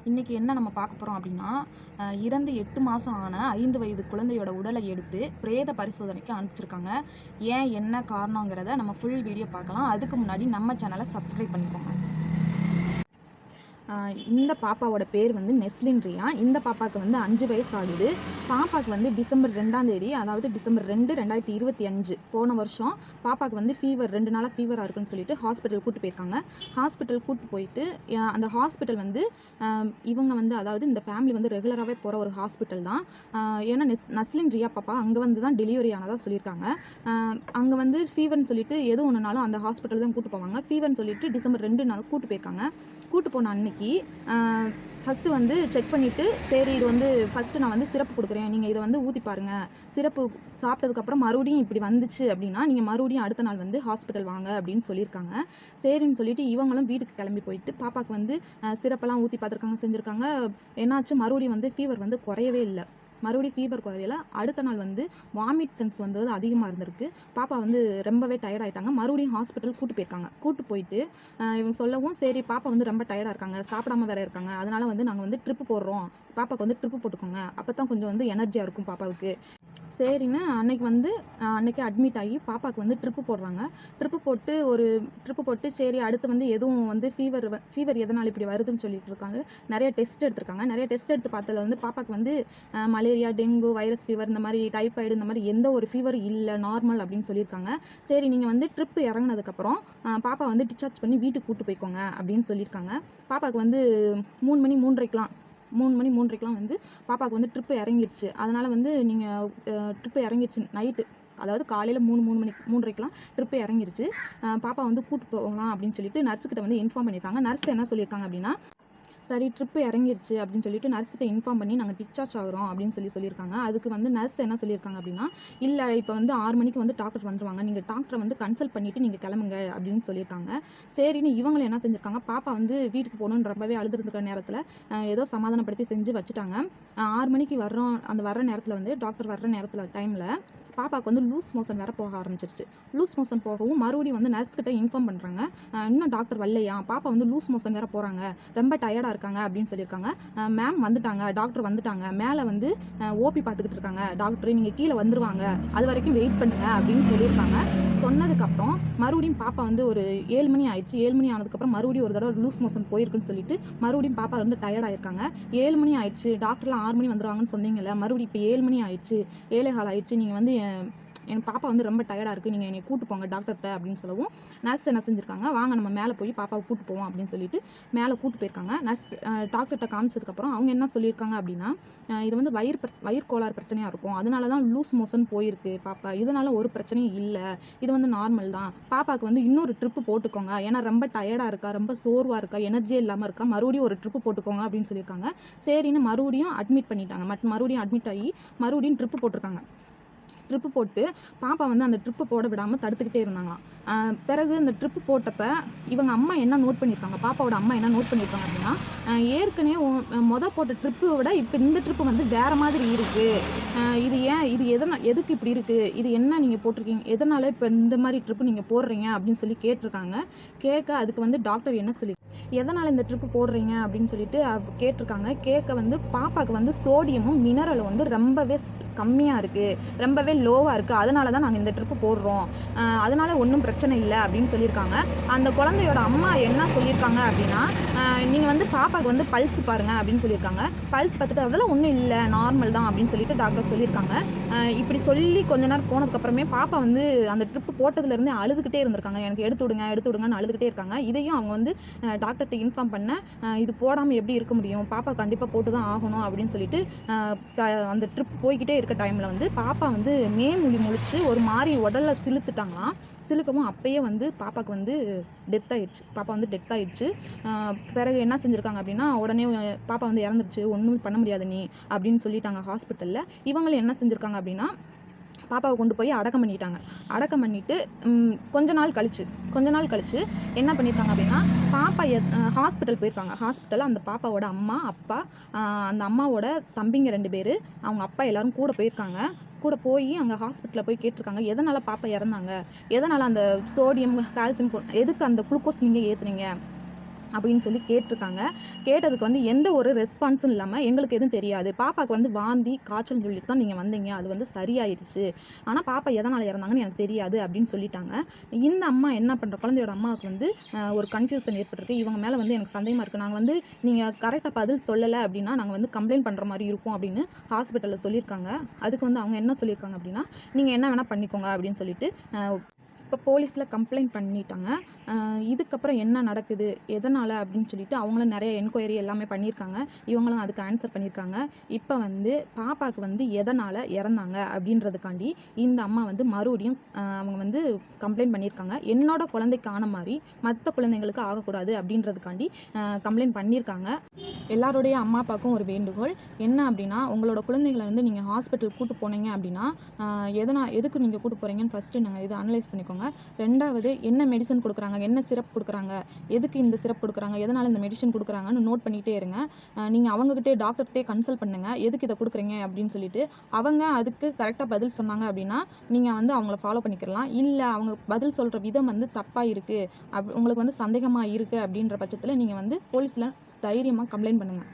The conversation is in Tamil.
இன்றைக்கி என்ன நம்ம பார்க்க போகிறோம் அப்படின்னா, இறந்து 8 மாதம் ஆன 5 வயது குழந்தையோட உடலை எடுத்து பிரேத பரிசோதனைக்கு அனுப்பிச்சிருக்காங்க. ஏன் என்ன காரணங்கிறத நம்ம ஃபுல் வீடியோ பார்க்கலாம். அதுக்கு முன்னாடி நம்ம சேனலை சப்ஸ்கிரைப் பண்ணிக்கோங்க. இந்த பாப்பாவோட பேர் வந்து நெஸ்லின் ரியா. இந்த பாப்பாவுக்கு வந்து 5 வயசு ஆகுது. பாப்பாவுக்கு வந்து டிசம்பர் 2ஆம் தேதி, அதாவது டிசம்பர் 2, 2025 போன வருஷம் பாப்பாவுக்கு வந்து ஃபீவர் 2 நாளாக ஃபீவராக இருக்குன்னு சொல்லிட்டு ஹாஸ்பிட்டல் கூப்பிட்டு போயிருக்காங்க. ஹாஸ்பிட்டல் கூப்பிட்டு போயிட்டு அந்த ஹாஸ்பிட்டல் வந்து இவங்க வந்து, அதாவது இந்த ஃபேமிலி வந்து ரெகுலராகவே போகிற ஒரு ஹாஸ்பிட்டல் தான். ஏன்னா நஸ்லின் ரியா பாப்பா அங்கே வந்து தான் டெலிவரி ஆனதாக சொல்லியிருக்காங்க. அங்கே வந்து ஃபீவர்னு சொல்லிட்டு எது ஒன்றுனாலும் அந்த ஹாஸ்பிட்டல் தான் கூப்பிட்டு போவாங்க. ஃபீவர்னு சொல்லிட்டு டிசம்பர் 2 நாள் கூப்பிட்டு போயிருக்காங்க. கூப்பிட்டு போன அன்னைக்கு ஃபஸ்ட்டு வந்து செக் பண்ணிவிட்டு, சரி இது வந்து ஃபஸ்ட்டு நான் வந்து சிரப்பு கொடுக்குறேன், நீங்கள் இதை வந்து ஊற்றி பாருங்கள். சிரப்பு சாப்பிட்டதுக்கப்புறம் மறுபடியும் இப்படி வந்துச்சு அப்படின்னா நீங்கள் மறுபடியும் அடுத்த நாள் வந்து ஹாஸ்பிட்டல் வாங்க அப்படின்னு சொல்லியிருக்காங்க. சரின்னு சொல்லிட்டு இவங்களும் வீட்டுக்கு கிளம்பி போயிட்டு பாப்பாவுக்கு வந்து சிரப்பெல்லாம் ஊற்றி பார்த்துருக்காங்க, செஞ்சுருக்காங்க. என்னாச்சு, மறுபடியும் வந்து ஃபீவர் வந்து குறையவே இல்லை. மறுபடியும் ஃபீவர் குறையல. அடுத்த நாள் வந்து வாமிட் சென்ஸ் வந்து அதிகமாக இருந்திருக்கு. பாப்பா வந்து ரொம்பவே டயர்ட் ஆகிட்டாங்க. மறுபடியும் ஹாஸ்பிட்டல் கூப்பிட்டு போயிருக்காங்க. கூப்பிட்டு போயிட்டு இவங்க சொல்லவும், சரி பாப்பா வந்து ரொம்ப டயர்டாக இருக்காங்க, சாப்பிடாம வேற இருக்காங்க, அதனால வந்து நாங்கள் வந்து ட்ரிப்பு போடுறோம், பாப்பாவுக்கு வந்து ட்ரிப்பு போட்டுக்கோங்க, அப்போ தான் கொஞ்சம் வந்து எனர்ஜியாக இருக்கும் பாப்பாவுக்கு. சரின்னு அன்னைக்கு அட்மிட் ஆகி பாப்பாவுக்கு வந்து ட்ரிப்பு போடுறாங்க. ட்ரிப்பு போட்டு சரி அடுத்து வந்து எதுவும் வந்து ஃபீவர் எதனால் இப்படி வருதுன்னு சொல்லிட்டு இருக்காங்க. நிறைய டெஸ்ட் எடுத்திருக்காங்க. நிறைய டெஸ்ட் எடுத்து பார்த்ததுல வந்து பாப்பாவுக்கு வந்து மலேரியா, டெங்கு, வைரஸ் ஃபீவர், இந்த மாதிரி டைஃபாய்டு, இந்த மாதிரி எந்த ஒரு ஃபீவரும் இல்லை, நார்மல் அப்படின்னு சொல்லியிருக்காங்க. சரி நீங்கள் வந்து ட்ரிப்பு இறங்கினதுக்கப்புறம் பாப்பா வந்து டிஸ்சார்ஜ் பண்ணி வீட்டுக்கு கூப்பிட்டு போய்க்கோங்க அப்படின்னு சொல்லியிருக்காங்க. பாப்பாவுக்கு வந்து 3 மணி 3:30க்கெலாம் வந்து பாப்பாவுக்கு வந்து ட்ரிப்பு இறங்கிருச்சு. அதனால் வந்து நீங்கள் ட்ரிப்பு இறங்கிருச்சு நைட்டு, அதாவது காலையில் 3:30க்கெலாம் ட்ரிப்பு இறங்கிருச்சு. பாப்பா வந்து கூப்பிட்டு போகலாம் அப்படின்னு சொல்லிட்டு நர்ஸுக்கிட்ட வந்து இன்ஃபார்ம் பண்ணியிருக்காங்க. நர்ஸ் என்ன சொல்லியிருக்காங்க அப்படின்னா, சரி ட்ரிப்பு இறங்கிருச்சு அப்படின்னு சொல்லிட்டு நர்ஸ்கிட்ட இன்ஃபார்ம் பண்ணி நாங்கள் டிஸ்சார்ஜ் ஆகிறோம் அப்படின்னு சொல்லியிருக்காங்க. அதுக்கு வந்து நர்ஸ் என்ன சொல்லியிருக்காங்க அப்படின்னா, இல்லை இப்போ வந்து 6 மணிக்கு வந்து டாக்டர் வந்துருவாங்க, நீங்கள் டாக்டரை வந்து கன்சல்ட் பண்ணிவிட்டு நீங்கள் கிளம்புங்க அப்படின்னு சொல்லியிருக்காங்க. சரின்னு இவங்களும் என்ன செஞ்சுருக்காங்க, பாப்பா வந்து வீட்டுக்கு போகணுன்னு ரொம்பவே அழுதுருந்துக்கிற நேரத்தில் ஏதோ சமாதானப்படுத்தி செஞ்சு வச்சுட்டாங்க. 6 மணிக்கு வர்ற நேரத்தில் வந்து டாக்டர் வர்ற நேரத்தில் டைமில் பாப்பாவுக்கு வந்து லூஸ் மோஷன் வேறு போக ஆரம்பிச்சிருச்சு. லூஸ் மோஷன் போகவும் மறுபடியும் வந்து நர்ஸ்கிட்ட இன்ஃபார்ம் பண்ணுறாங்க, இன்னும் டாக்டர் வரலையா, பாப்பா வந்து லூஸ் மோஷன் வேறு போகிறாங்க, ரொம்ப டயர்டாக இருக்காங்க அப்படின்னு சொல்லியிருக்காங்க. மேம் வந்துட்டாங்க, டாக்டர் வந்துட்டாங்க, மேலே வந்து ஓபி பார்த்துக்கிட்டு இருக்காங்க, டாக்டர் நீங்கள் கீழே வந்துருவாங்க, அது வரைக்கும் வெயிட் பண்ணுங்க அப்படின்னு சொல்லியிருக்காங்க. சொன்னதுக்கப்புறம் மறுபடியும் பாப்பா வந்து ஒரு 7 மணி ஆயிடுச்சு. 7 மணி ஆனதுக்கப்புறம் மறுபடியும் ஒரு தடவை லூஸ் மோஷன் போயிருக்குன்னு சொல்லிட்டு மறுபடியும் பாப்பா வந்து டயர்டாயிருக்காங்க. 7 மணி ஆயிடுச்சு, டாக்டர்லாம் 6 மணி வந்துருவாங்கன்னு சொன்னீங்கல்ல, மறுபடியும் இப்போ 7 மணி ஆயிடுச்சு, 7:15 ஆயிடுச்சு, நீங்கள் வந்து என் பாப்பா வந்து ரொம்ப டயர்டாக இருக்குது, நீங்கள் என்னை கூட்டு போங்க டாக்டர்கிட்ட அப்படின்னு சொல்லவும், நர்ஸ் என்ன செஞ்சுருக்காங்க, வாங்க நம்ம மேலே போய் பாப்பாவை கூட்டு போவோம் அப்படின்னு சொல்லிட்டு மேலே கூட்டு போயிருக்காங்க. நர்ஸ் டாக்டர்கிட்ட காமிச்சதுக்கப்புறம் அவங்க என்ன சொல்லியிருக்காங்க அப்படின்னா, இது வந்து வயிறு கோளாறு பிரச்சனையாக இருக்கும், அதனால தான் லூஸ் மோஷன் போயிருக்கு பாப்பா, இதனால ஒரு பிரச்சனையும் இல்லை, இது வந்து நார்மல் தான், பாப்பாவுக்கு வந்து இன்னொரு ட்ரிப்பு போட்டுக்கோங்க, ஏன்னா ரொம்ப டயர்டாக இருக்கா, ரொம்ப சோர்வாக இருக்கா, எனர்ஜியே இல்லாமல் இருக்கா, மறுபடியும் ஒரு ட்ரிப்பு போட்டுக்கோங்க அப்படின்னு சொல்லியிருக்காங்க. சரின்னு மறுபடியும் அட்மிட் பண்ணிட்டாங்க. மறுபடியும் அட்மிட் ஆகி மறுபடியும் ட்ரிப்பு போட்டிருக்காங்க. ட்ரிப்பு போட்டு பாப்பா வந்து அந்த ட்ரிப்பு போட விடாமல் தடுத்துக்கிட்டே இருந்தாங்களாம். பிறகு இந்த ட்ரிப்பு போட்டப்ப இவங்க அம்மா என்ன நோட் பண்ணியிருக்காங்க, பாப்பாவோட அம்மா என்ன நோட் பண்ணியிருக்காங்க அப்படின்னா, ஏற்கனவே போட்ட ட்ரிப்பை விட இப்போ இந்த ட்ரிப்பு வந்து வேறு மாதிரி இருக்குது, இது ஏன், இது எதுக்கு இப்படி இருக்குது, இது என்ன நீங்கள் போட்டிருக்கீங்க, எதனால் இப்போ இந்த மாதிரி ட்ரிப்பு நீங்கள் போடுறீங்க அப்படின்னு சொல்லி கேட்டிருக்காங்க. அதுக்கு வந்து டாக்டர் என்ன சொல்லி, எதனால் இந்த ட்ரிப்பு போடுறீங்க அப்படின்னு சொல்லிட்டு கேட்டிருக்காங்க. வந்து பாப்பாவுக்கு வந்து சோடியமும் மினரலும் வந்து ரொம்பவே கம்மியாக இருக்குது, ரொம்பவே லோவாக இருக்குது, அதனால தான் நாங்கள் இந்த ட்ரிப்பு போடுறோம், அதனால ஒன்றும் பிரச்சனை இல்லை அப்படின்னு சொல்லியிருக்காங்க. அந்த குழந்தையோட அம்மா என்ன சொல்லியிருக்காங்க அப்படின்னா, நீங்கள் வந்து பாப்பாவுக்கு வந்து பல்ஸ் பாருங்கள் அப்படின்னு சொல்லியிருக்காங்க. பல்ஸ் பார்த்துட்டு அதெல்லாம் ஒன்றும் இல்லை, நார்மல் தான் அப்படின்னு சொல்லிட்டு டாக்டர் சொல்லியிருக்காங்க. இப்படி சொல்லி கொஞ்ச நேரம் போனதுக்கப்புறமே பாப்பா வந்து அந்த ட்ரிப்பு போட்டதுலேருந்தே அழுதுகிட்டே இருந்திருக்காங்க, எனக்கு எடுத்து விடுங்கன்னு அழுதுகிட்டே இருக்காங்க. இதையும் அவங்க வந்து டாக்டர்கிட்ட இன்ஃபார்ம் பண்ண, இது போடாமல் எப்படி இருக்க முடியும், பாப்பா கண்டிப்பாக போட்டு தான் ஆகணும் அப்படின்னு சொல்லிட்டு அந்த ட்ரிப் போய்கிட்டே இருக்க டைமில் வந்து பாப்பா வந்து முழிச்சு ஒரு மாதிரி உடலில் சிலுத்துட்டாங்களாம். சிலுக்கவும் அப்பயே வந்து பாப்பாவுக்கு வந்து பாப்பா வந்து டெத் ஆயிடுச்சு. பிறகு என்ன செஞ்சுருக்காங்க அப்படின்னா, உடனே பாப்பா வந்து இறந்துருச்சு, ஒன்றும் பண்ண முடியாது நீ அப்படின்னு சொல்லிட்டாங்க ஹாஸ்பிட்டலில். இவங்களும் என்ன செஞ்சுருக்காங்க அப்படின்னா, பாப்பாவை கொண்டு போய் அடக்கம் பண்ணிவிட்டு கொஞ்ச நாள் கழிச்சு என்ன பண்ணியிருக்காங்க அப்படின்னா, பாப்பா ஹாஸ்பிட்டல் போயிருக்காங்க. ஹாஸ்பிட்டலில் அந்த பாப்பாவோட அம்மா, அப்பா, அந்த அம்மாவோட தம்பிங்க 2 பேர், அவங்க அப்பா எல்லோரும் கூட போயிருக்காங்க. கூட போய் அங்கே ஹாஸ்பிட்டலில் போய் கேட்டிருக்காங்க, எதனால் பாப்பா இறந்தாங்க, எதனால் அந்த சோடியம், கால்சியம், எதுக்கு அந்த குளுக்கோஸ் நீங்கள் ஏற்றுனீங்க, அப்படின்னு சொல்லி கேட்டிருக்காங்க. கேட்டதுக்கு வந்து எந்த ஒரு ரெஸ்பான்ஸும் இல்லாமல் எங்களுக்கு எதுவும் தெரியாது, பாப்பாவுக்கு வந்து வாந்தி காய்ச்சல்னு சொல்லிட்டு தான் நீங்கள் வந்தீங்க, அது வந்து சரியாயிருச்சு, ஆனால் பாப்பா எதனால் இறந்தாங்கன்னு எனக்கு தெரியாது அப்படின்னு சொல்லிட்டாங்க. இந்த அம்மா என்ன பண்ணுற, குழந்தையோட அம்மாவுக்கு வந்து ஒரு கன்ஃபியூஷன் ஏற்பட்டிருக்கு. இவங்க மேலே வந்து எனக்கு சந்தேகமாக இருக்குது, நாங்கள் வந்து நீங்கள் கரெக்டாக பதில் சொல்லலை அப்படின்னா நாங்கள் வந்து கம்ப்ளைண்ட் பண்ணுற மாதிரி இருக்கும் அப்படின்னு ஹாஸ்பிட்டலில் சொல்லியிருக்காங்க. அதுக்கு வந்து அவங்க என்ன சொல்லியிருக்காங்க அப்படின்னா, நீங்கள் என்ன வேணால் பண்ணிக்கோங்க அப்படின்னு சொல்லிட்டு இப்போ போலீஸில் கம்ப்ளைண்ட் பண்ணிட்டாங்க. இதுக்கப்புறம் என்ன நடக்குது எதனால் அப்படின்னு சொல்லிட்டு அவங்களும் நிறைய என்கொயரி எல்லாமே பண்ணியிருக்காங்க. இவங்களும் அதுக்கு ஆன்சர் பண்ணியிருக்காங்க. இப்போ வந்து பாப்பாவுக்கு வந்து எதனால் இறந்தாங்க அப்படின்றதுக்காண்டி இந்த அம்மா வந்து மறுபடியும் அவங்க வந்து கம்ப்ளைண்ட் பண்ணியிருக்காங்க. என்னோட குழந்தைக்கு ஆன மாதிரி மற்ற குழந்தைங்களுக்கு ஆகக்கூடாது அப்படின்றதுக்காண்டி கம்ப்ளைண்ட் பண்ணியிருக்காங்க. எல்லாருடைய அம்மா அப்பாவுக்கும் ஒரு வேண்டுகோள் என்ன அப்படின்னா, உங்களோட குழந்தைகளை வந்து நீங்கள் ஹாஸ்பிட்டல் கூட்டு போனீங்க அப்படின்னா எதுக்கு நீங்கள் கூட்டு போகிறீங்கன்னு ஃபஸ்ட்டு நாங்கள் இதை அனலைஸ் பண்ணிக்கோங்க. ரெண்டாவது, என்ன மெடிசன் கொடுக்குறாங்க, என்ன சிரப் கொடுக்குறாங்க, எதுக்கு இந்த சிரப் கொடுக்குறாங்க, எதனால் இந்த மெடிசன் கொடுக்குறாங்கன்னு நோட் பண்ணிகிட்டே இருங்க. நீங்கள் அவங்ககிட்டே டாக்டர்கிட்டே கன்சல்ட் பண்ணுங்கள், எதுக்கு இதை கொடுக்குறீங்க அப்படின்னு சொல்லிட்டு. அவங்க அதுக்கு கரெக்டாக பதில் சொன்னாங்க அப்படின்னா நீங்கள் வந்து அவங்கள ஃபாலோ பண்ணிக்கலாம். இல்லை அவங்க பதில் சொல்கிற விதம் வந்து தப்பாக இருக்குது, உங்களுக்கு வந்து சந்தேகமாக இருக்குது அப்படின்ற பட்சத்தில் நீங்கள் வந்து போலீஸில் தைரியமாக கம்ப்ளைண்ட் பண்ணுங்கள்.